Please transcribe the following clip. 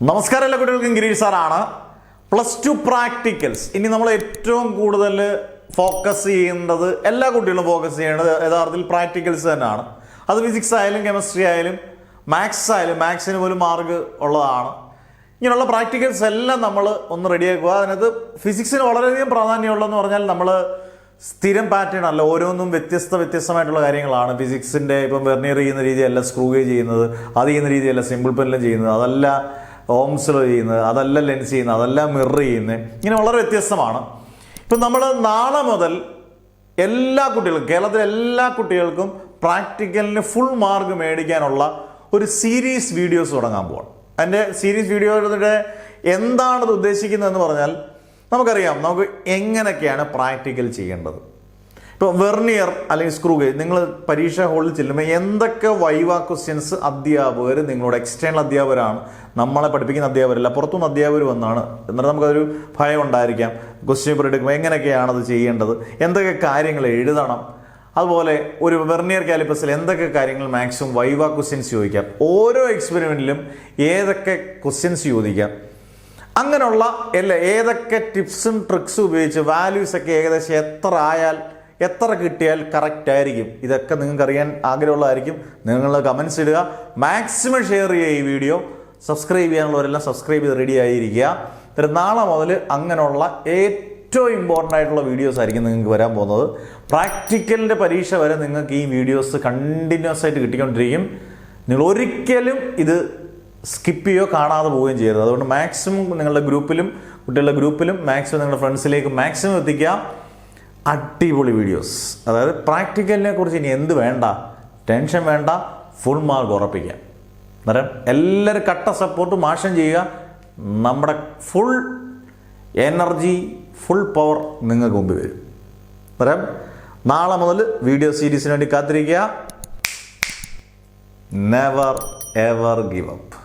നമസ്കാരം, എല്ലാ കുട്ടികൾക്കും ഗിരീഷ് സാറാണ്. +2 പ്രാക്ടിക്കൽസ് ഇനി നമ്മൾ ഏറ്റവും കൂടുതൽ ഫോക്കസ് ചെയ്യേണ്ടത്, എല്ലാ കുട്ടികളും ഫോക്കസ് ചെയ്യേണ്ടത് യഥാർത്ഥത്തിൽ പ്രാക്ടിക്കൽസ് തന്നെയാണ്. അത് ഫിസിക്സ് ആയാലും കെമിസ്ട്രി ആയാലും മാത്സ് ആയാലും, മാത്സിന് പോലും മാർക്ക് ഉള്ളതാണ്. ഇങ്ങനെയുള്ള പ്രാക്ടിക്കൽസ് എല്ലാം നമ്മൾ ഒന്ന് റെഡിയാക്കുക. അതിനകത്ത് ഫിസിക്സിന് വളരെയധികം പ്രാധാന്യമുള്ളതെന്ന് പറഞ്ഞാൽ നമ്മൾ സ്ഥിരം പാറ്റേൺ അല്ല, ഓരോന്നും വ്യത്യസ്തമായിട്ടുള്ള കാര്യങ്ങളാണ്. ഫിസിക്സിൻ്റെ ഇപ്പം വെർനിയർ ചെയ്യുന്ന രീതിയല്ല സ്ക്രൂ ഗേജ് ചെയ്യുന്നത്, അത് ചെയ്യുന്ന രീതിയല്ല സിമ്പിൾ പെന്നിലും ചെയ്യുന്നത്, അതല്ല ഓംസിലോ ചെയ്യുന്നത്, അതല്ല ലെൻസ് ചെയ്യുന്നത്, അതല്ല മിറർ ചെയ്യുന്നത്. ഇങ്ങനെ വളരെ വ്യത്യസ്തമാണ്. ഇപ്പം നമ്മൾ നാളെ മുതൽ എല്ലാ കുട്ടികൾക്കും, കേരളത്തിലെ എല്ലാ കുട്ടികൾക്കും പ്രാക്ടിക്കലിന് ഫുൾ മാർക്ക് മേടിക്കാനുള്ള ഒരു സീരീസ് വീഡിയോസ് തുടങ്ങാൻ പോകണം. അതിൻ്റെ സീരീസ് വീഡിയോയുടെ എന്താണത് ഉദ്ദേശിക്കുന്നതെന്ന് പറഞ്ഞാൽ നമുക്കറിയാം, നമുക്ക് എങ്ങനെയൊക്കെയാണ് പ്രാക്ടിക്കൽ ചെയ്യേണ്ടത്. ഇപ്പോൾ വെർനിയർ അല്ലെങ്കിൽ സ്ക്രൂ ഗേജ് നിങ്ങൾ പരീക്ഷാ ഹാളിൽ ചെല്ലുമ്പോൾ എന്തൊക്കെ വൈവ ക്വസ്റ്റ്യൻസ് അധ്യാപകർ, നിങ്ങളോട് എക്സ്റ്റേണൽ അധ്യാപകരാണ്, നമ്മളെ പഠിപ്പിക്കുന്ന അധ്യാപകരല്ല, പുറത്തുനിന്ന് അധ്യാപകർ വന്നാണ്. എന്നിട്ട് നമുക്കതൊരു ഭയം ഉണ്ടായിരിക്കാം. ക്വസ്റ്റ്യൻ പേപ്പർ എടുക്കുമ്പോൾ എങ്ങനെയൊക്കെയാണ് അത് ചെയ്യേണ്ടത്, എന്തൊക്കെ കാര്യങ്ങൾ എഴുതണം, അതുപോലെ ഒരു വെർനിയർ കാലിപ്പസിൽ എന്തൊക്കെ കാര്യങ്ങൾ മാക്സിമം വൈവ ക്വസ്റ്റ്യൻസ് ചോദിക്കാം, ഓരോ എക്സ്പെരിമെൻറ്റിലും ഏതൊക്കെ ക്വസ്റ്റ്യൻസ് ചോദിക്കാം, അങ്ങനെയുള്ള ഏതൊക്കെ ടിപ്സും ട്രിക്സും ഉപയോഗിച്ച് വാല്യൂസൊക്കെ ഏകദേശം എത്ര കിട്ടിയാൽ കറക്റ്റ് ആയിരിക്കും, ഇതൊക്കെ നിങ്ങൾക്ക് അറിയാൻ ആഗ്രഹമുള്ളതായിരിക്കും. നിങ്ങൾ കമൻസ് ഇടുക, മാക്സിമം ഷെയർ ചെയ്യുക ഈ വീഡിയോ. സബ്സ്ക്രൈബ് ചെയ്യാനുള്ളവരെല്ലാം സബ്സ്ക്രൈബ് ചെയ്ത് റെഡി ആയിരിക്കുക. നാളെ മുതൽ അങ്ങനെയുള്ള ഏറ്റവും ഇമ്പോർട്ടൻ്റ് ആയിട്ടുള്ള വീഡിയോസ് ആയിരിക്കും നിങ്ങൾക്ക് വരാൻ പോകുന്നത്. പ്രാക്ടിക്കലിൻ്റെ പരീക്ഷ വരെ നിങ്ങൾക്ക് ഈ വീഡിയോസ് കണ്ടിന്യൂസ് ആയിട്ട് കിട്ടിക്കൊണ്ടിരിക്കും. നിങ്ങൾ ഒരിക്കലും ഇത് സ്കിപ്പ് ചെയ്യുകയോ കാണാതെ പോവുകയും ചെയ്യരുത്. അതുകൊണ്ട് മാക്സിമം നിങ്ങളുടെ ഗ്രൂപ്പിലും, കുട്ടികളുടെ ഗ്രൂപ്പിലും മാക്സിമം നിങ്ങളുടെ ഫ്രണ്ട്സിലേക്ക് മാക്സിമം എത്തിക്കുക. അടിപൊളി വീഡിയോസ്, അതായത് പ്രാക്ടിക്കലിനെ കുറിച്ച് ഇനി എന്ത് വേണ്ട, ടെൻഷൻ വേണ്ട, ഫുൾ മാർക്ക് ഉറപ്പിക്കാം. അന്നേരം എല്ലാവരും കട്ട സപ്പോർട്ട് മാഷം ചെയ്യുക. നമ്മുടെ ഫുൾ എനർജി, ഫുൾ പവർ നിങ്ങൾക്ക് മുമ്പിൽ വരും. അന്നേരം നാളെ മുതൽ വീഡിയോ സീരീസിന് വേണ്ടി കാത്തിരിക്കുക. Never ever give up.